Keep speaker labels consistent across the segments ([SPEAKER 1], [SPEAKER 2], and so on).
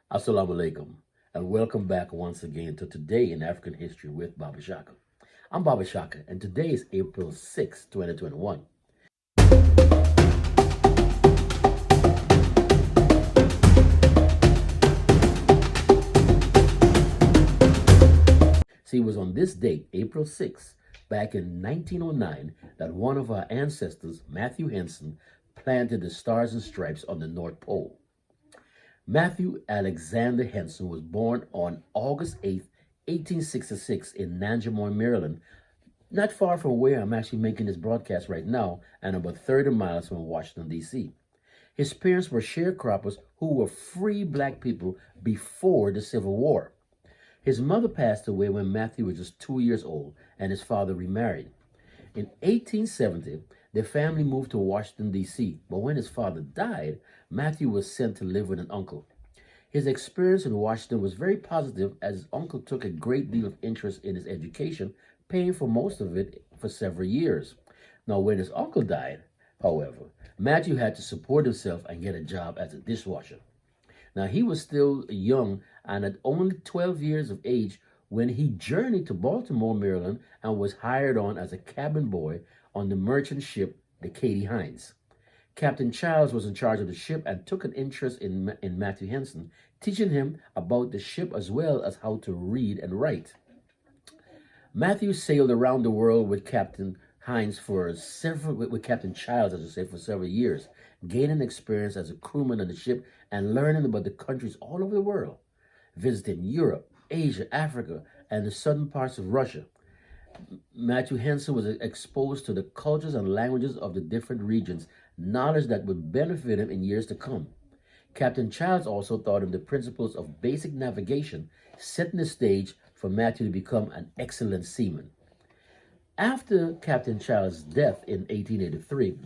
[SPEAKER 1] Assalamu alaikum, and welcome back once again to Today in African History with Baba Shaka. I'm Baba Shaka, and today is April 6, 2021. See, it was on this date, April 6, back in 1909, that one of our ancestors, Matthew Henson, planted the Stars and Stripes on the North Pole. Matthew Alexander Henson was born on August 8, 1866 in Nanjamore, Maryland, not far from where I'm actually making this broadcast right now, and about 30 miles from Washington, D.C. His parents were sharecroppers who were free black people before the Civil War. His mother passed away when Matthew was just 2 years old, and his father remarried. In 1870, their family moved to Washington, D.C., but when his father died, Matthew was sent to live with an uncle. His experience in Washington was very positive as his uncle took a great deal of interest in his education, paying for most of it for several years. Now, when his uncle died, however, Matthew had to support himself and get a job as a dishwasher. Now, he was still young and at only 12 years of age when he journeyed to Baltimore, Maryland, and was hired on as a cabin boy on the merchant ship, the Katie Hines. Captain Childs was in charge of the ship and took an interest in Matthew Henson, teaching him about the ship as well as how to read and write. Matthew sailed around the world with Captain Hines with Captain Childs, as I say, for several years, gaining experience as a crewman on the ship and learning about the countries all over the world, visiting Europe, Asia, Africa, and the southern parts of Russia. Matthew Henson was exposed to the cultures and languages of the different regions, knowledge that would benefit him in years to come. Captain Childs also taught him the principles of basic navigation, setting the stage for Matthew to become an excellent seaman. After Captain Childs' death in 1883,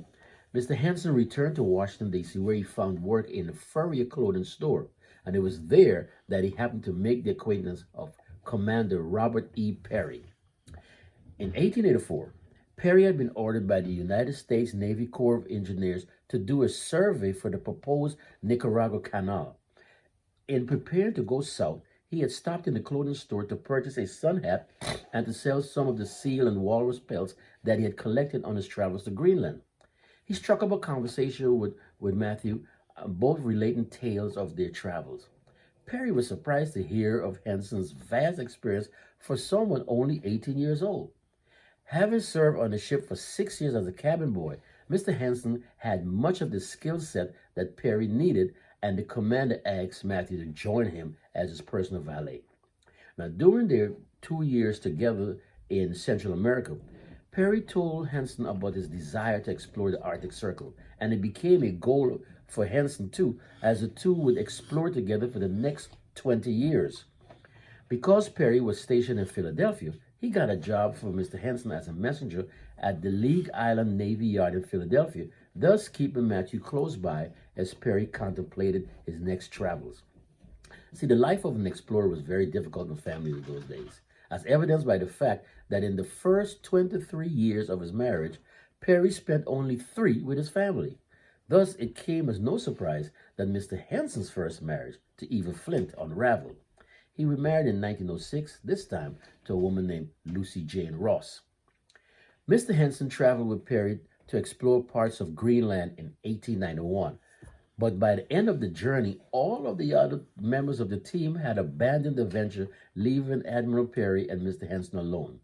[SPEAKER 1] Mr. Henson returned to Washington, D.C., where he found work in a furrier clothing store, and it was there that he happened to make the acquaintance of Commander Robert E. Peary. In 1884, Peary had been ordered by the United States Navy Corps of Engineers to do a survey for the proposed Nicaragua Canal. In preparing to go south, he had stopped in the clothing store to purchase a sun hat and to sell some of the seal and walrus pelts that he had collected on his travels to Greenland. He struck up a conversation with Matthew, both relating tales of their travels. Peary was surprised to hear of Henson's vast experience for someone only 18 years old. Having served on the ship for 6 years as a cabin boy, Mr. Henson had much of the skill set that Peary needed, and the commander asked Matthew to join him as his personal valet. Now, during their 2 years together in Central America, Peary told Henson about his desire to explore the Arctic Circle, and it became a goal for Henson too, as the two would explore together for the next 20 years. Because Peary was stationed in Philadelphia, he got a job for Mr. Henson as a messenger at the League Island Navy Yard in Philadelphia, thus keeping Matthew close by as Peary contemplated his next travels. See, the life of an explorer was very difficult in families in those days, as evidenced by the fact that in the first 23 years of his marriage, Peary spent only 3 with his family. Thus, it came as no surprise that Mr. Henson's first marriage to Eva Flint unraveled. He remarried in 1906, this time to a woman named Lucy Jane Ross. Mr. Henson traveled with Peary to explore parts of Greenland in 1891. But by the end of the journey, all of the other members of the team had abandoned the venture, leaving Admiral Peary and Mr. Henson alone.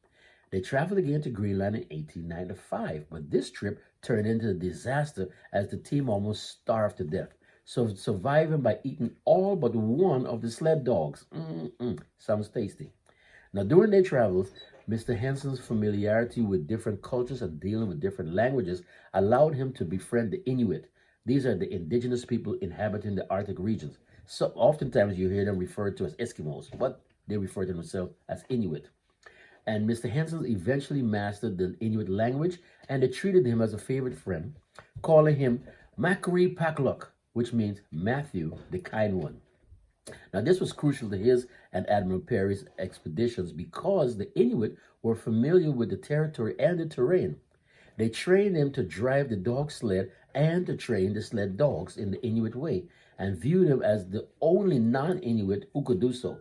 [SPEAKER 1] They traveled again to Greenland in 1895, but this trip turned into a disaster as the team almost starved to death, surviving by eating all but one of the sled dogs. Sounds tasty. Now, during their travels, Mr. Henson's familiarity with different cultures and dealing with different languages allowed him to befriend the Inuit. These are the indigenous people inhabiting the Arctic regions. So oftentimes you hear them referred to as Eskimos, but they refer to themselves as Inuit. And Mr. Henson eventually mastered the Inuit language, and they treated him as a favorite friend, calling him Makri Pakluk, which means Matthew, the kind one. Now, this was crucial to his and Admiral Peary's expeditions because the Inuit were familiar with the territory and the terrain. They trained him to drive the dog sled and to train the sled dogs in the Inuit way. and viewed him as the only non-Inuit who could do so.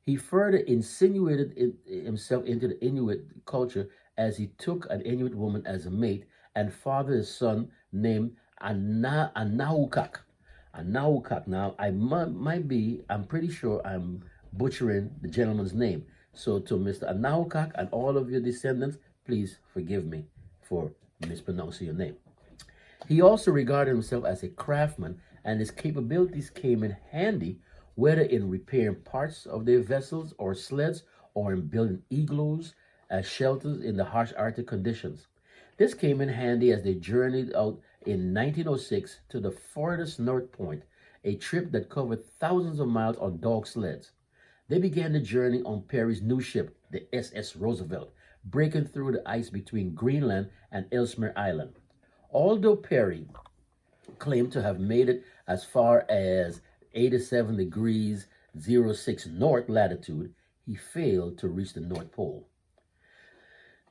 [SPEAKER 1] He further insinuated himself into the Inuit culture as he took an Inuit woman as a mate and fathered a son named Anahukak. Anahukak. Now, I'm pretty sure I'm butchering the gentleman's name. So to Mr. Anahukak and all of your descendants, please forgive me for mispronouncing your name. He also regarded himself as a craftsman, and his capabilities came in handy whether in repairing parts of their vessels or sleds or in building igloos as shelters in the harsh Arctic conditions. This came in handy as they journeyed out in 1906 to the farthest north point, a trip that covered thousands of miles on dog sleds. They began the journey on Perry's new ship, the SS Roosevelt, breaking through the ice between Greenland and Ellesmere Island. Although Perry claimed to have made it as far as 87 degrees 06 north latitude, he failed to reach the North Pole.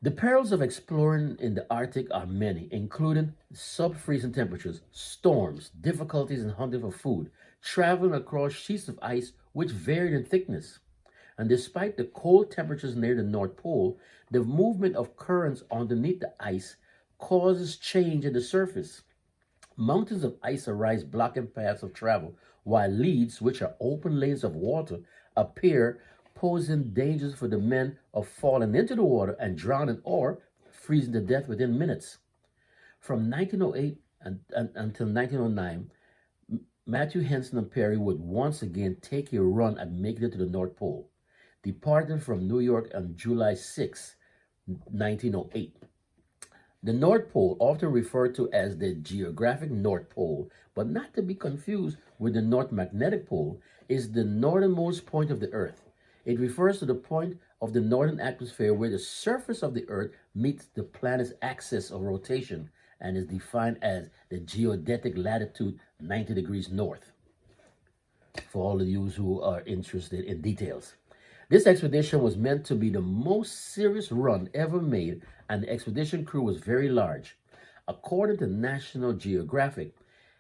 [SPEAKER 1] The perils of exploring in the Arctic are many, including sub-freezing temperatures, storms, difficulties in hunting for food, traveling across sheets of ice which varied in thickness. And despite the cold temperatures near the North Pole, the movement of currents underneath the ice causes change in the surface. Mountains of ice arise blocking paths of travel, while leads, which are open lanes of water, appear, posing dangers for the men of falling into the water and drowning or freezing to death within minutes. From 1908 until 1909, Matthew Henson and Perry would once again take a run at making it to the North Pole, departing from New York on July 6, 1908. The North Pole, often referred to as the geographic North Pole, but not to be confused with the North Magnetic Pole, is the northernmost point of the Earth. It refers to the point of the northern atmosphere where the surface of the Earth meets the planet's axis of rotation and is defined as the geodetic latitude 90 degrees north. For all of you who are interested in details. This expedition was meant to be the most serious run ever made, and the expedition crew was very large. According to National Geographic,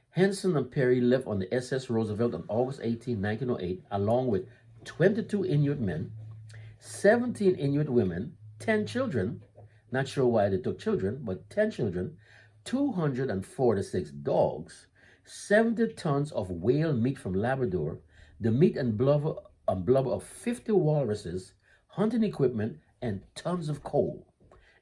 [SPEAKER 1] Henson and Perry left on the SS Roosevelt on August 18, 1908, along with 22 Inuit men, 17 Inuit women, 10 children, not sure why they took children, but 10 children, 246 dogs, 70 tons of whale meat from Labrador, the meat and blubber of 50 walruses, hunting equipment, and tons of coal.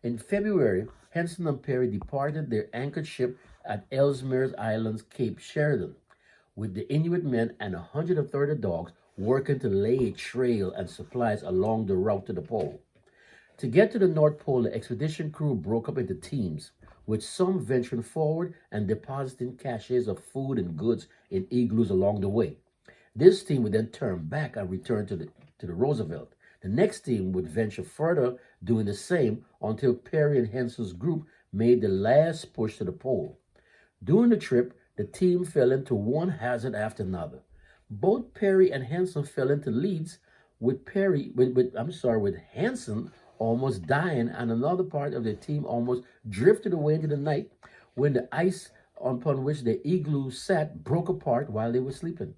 [SPEAKER 1] In February, Henson and Perry departed their anchored ship at Ellesmere Island's Cape Sheridan, with the Inuit men and 130 dogs working to lay a trail and supplies along the route to the pole. To get to the North Pole, the expedition crew broke up into teams, with some venturing forward and depositing caches of food and goods in igloos along the way. This team would then turn back and return to the Roosevelt. The next team would venture further, doing the same until Perry and Henson's group made the last push to the pole. During the trip, the team fell into one hazard after another. Both Perry and Henson fell into leads, with Henson almost dying, and another part of the team almost drifted away into the night when the ice upon which the igloo sat broke apart while they were sleeping.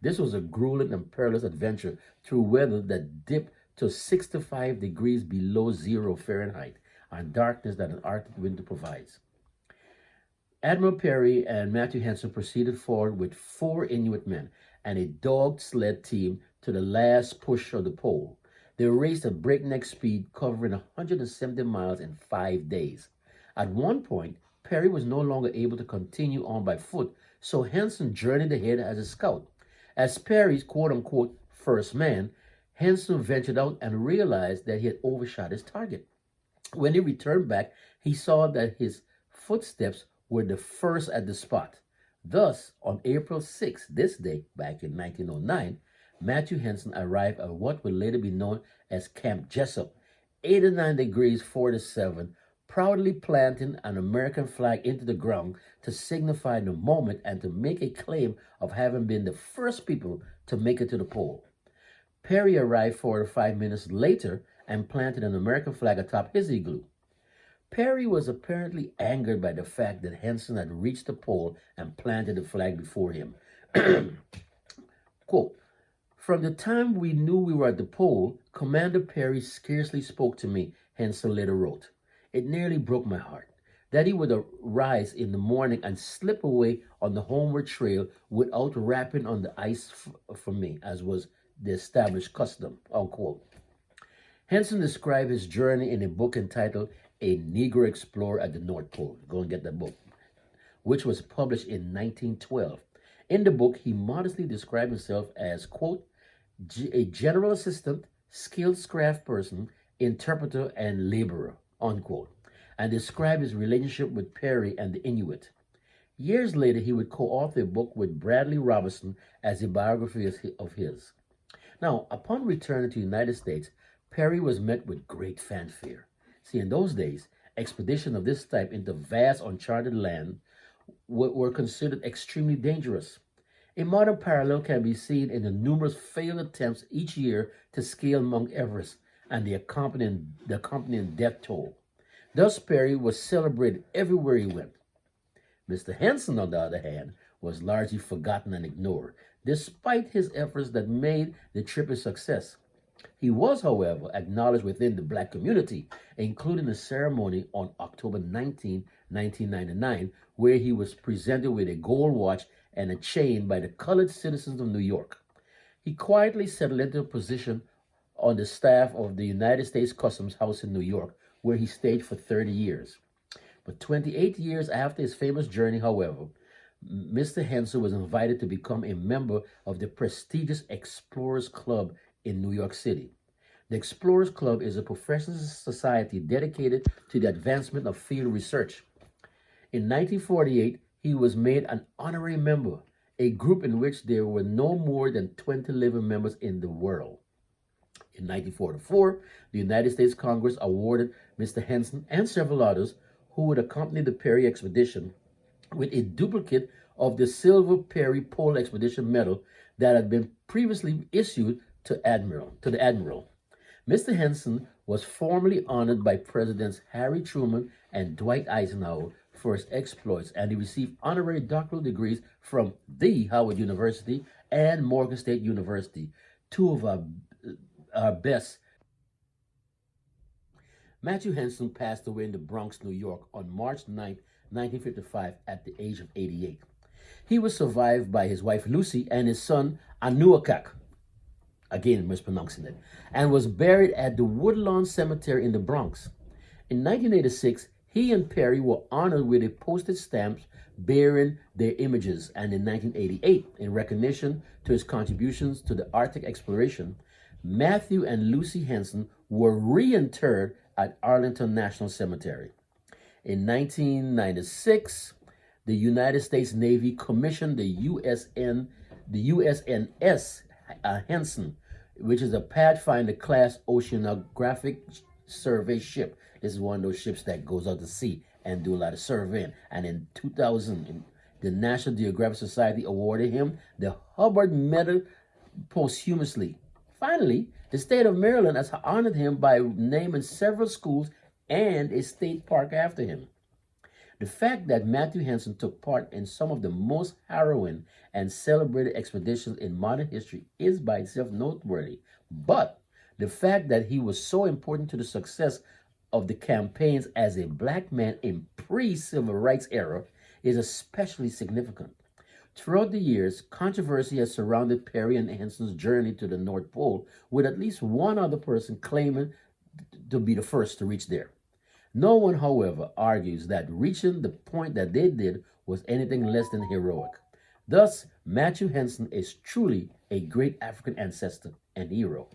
[SPEAKER 1] This was a grueling and perilous adventure through weather that dipped to 65 degrees below zero Fahrenheit, and darkness that an Arctic winter provides. Admiral Perry and Matthew Henson proceeded forward with 4 Inuit men and a dog sled team to the last push of the pole. They raced at breakneck speed, covering 170 miles in 5 days. At one point, Perry was no longer able to continue on by foot, so Henson journeyed ahead as a scout. As Perry's quote-unquote first man, Henson ventured out and realized that he had overshot his target. When he returned back, he saw that his footsteps were the first at the spot. Thus, on April 6, this day, back in 1909, Matthew Henson arrived at what would later be known as Camp Jessup, 89 degrees 47, proudly planting an American flag into the ground to signify the moment and to make a claim of having been the first people to make it to the pole. Perry arrived 4 to 5 minutes later and planted an American flag atop his igloo. Perry was apparently angered by the fact that Henson had reached the pole and planted the flag before him, Quote, "From the time we knew we were at the pole, Commander Perry scarcely spoke to me," Henson later wrote. "It nearly broke my heart that he would arise in the morning and slip away on the homeward trail without rapping on the ice for me, as was the established custom." Unquote. Henson described his journey in a book entitled A Negro Explorer at the North Pole. Go and get that book, which was published in 1912. In the book, he modestly described himself as, quote, "a general assistant, skilled craft person, interpreter, and laborer," unquote, and described his relationship with Perry and the Inuit. Years later, he would co-author a book with Bradley Robinson as a biography of his. Now, upon returning to the United States, Perry was met with great fanfare. See, in those days, expeditions of this type into vast uncharted land were considered extremely dangerous. A modern parallel can be seen in the numerous failed attempts each year to scale Mount Everest and the accompanying death toll. Thus, Perry was celebrated everywhere he went. Mr. Henson, on the other hand, was largely forgotten and ignored, despite his efforts that made the trip a success. He was, however, acknowledged within the black community, including a ceremony on October 19, 1999, where he was presented with a gold watch and a chain by the colored citizens of New York. He quietly settled into a position on the staff of the United States Customs House in New York, where he stayed for 30 years. But 28 years after his famous journey, however, Mr. Henson was invited to become a member of the prestigious Explorers Club in New York City. The Explorers Club is a professional society dedicated to the advancement of field research. In 1948, he was made an honorary member, a group in which there were no more than 20 living members in the world. In 1944, the United States Congress awarded Mr. Henson and several others who would accompany the Perry expedition with a duplicate of the Silver Perry Pole Expedition Medal that had been previously issued to the Admiral. Mr. Henson was formally honored by Presidents Harry Truman and Dwight Eisenhower for his exploits, and he received honorary doctoral degrees from the Howard University and Morgan State University, two of our best. Matthew Henson passed away in the Bronx, New York on March 9, 1955 at the age of 88. He was survived by his wife Lucy and his son Anuakak, again mispronouncing it, and was buried at the Woodlawn Cemetery in the Bronx. In 1986, he and Perry were honored with a postage stamp bearing their images, and in 1988, in recognition to his contributions to the Arctic exploration, Matthew and Lucy Henson were reinterred at Arlington National Cemetery. In 1996, the United States Navy commissioned the USNS Henson, which is a Pathfinder-class oceanographic survey ship. This is one of those ships that goes out to sea and do a lot of surveying. And in 2000, the National Geographic Society awarded him the Hubbard Medal posthumously. Finally, the state of Maryland has honored him by naming several schools and a state park after him. The fact that Matthew Henson took part in some of the most harrowing and celebrated expeditions in modern history is by itself noteworthy, but the fact that he was so important to the success of the campaigns as a black man in pre-civil rights era is especially significant. Throughout the years, controversy has surrounded Perry and Henson's journey to the North Pole, with at least one other person claiming to be the first to reach there. No one, however, argues that reaching the point that they did was anything less than heroic. Thus, Matthew Henson is truly a great African ancestor and hero.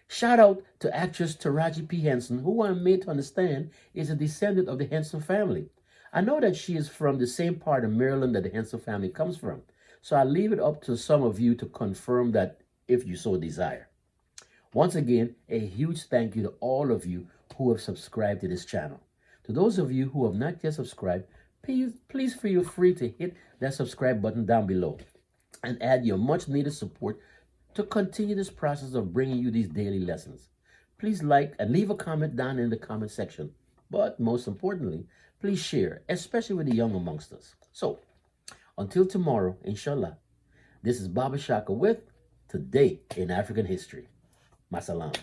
[SPEAKER 1] Shout out to actress Taraji P. Henson, who I'm made to understand is a descendant of the Henson family. I know that she is from the same part of Maryland that the Henson family comes from, so I leave it up to some of you to confirm that if you so desire. Once again, a huge thank you to all of you who have subscribed to this channel. To those of you who have not yet subscribed, please feel free to hit that subscribe button down below and add your much needed support to continue this process of bringing you these daily lessons. Please like and leave a comment down in the comment section. But most importantly, please share, especially with the young amongst us. So, until tomorrow, inshallah, This is Baba Shaka with Today in African History. Masalam.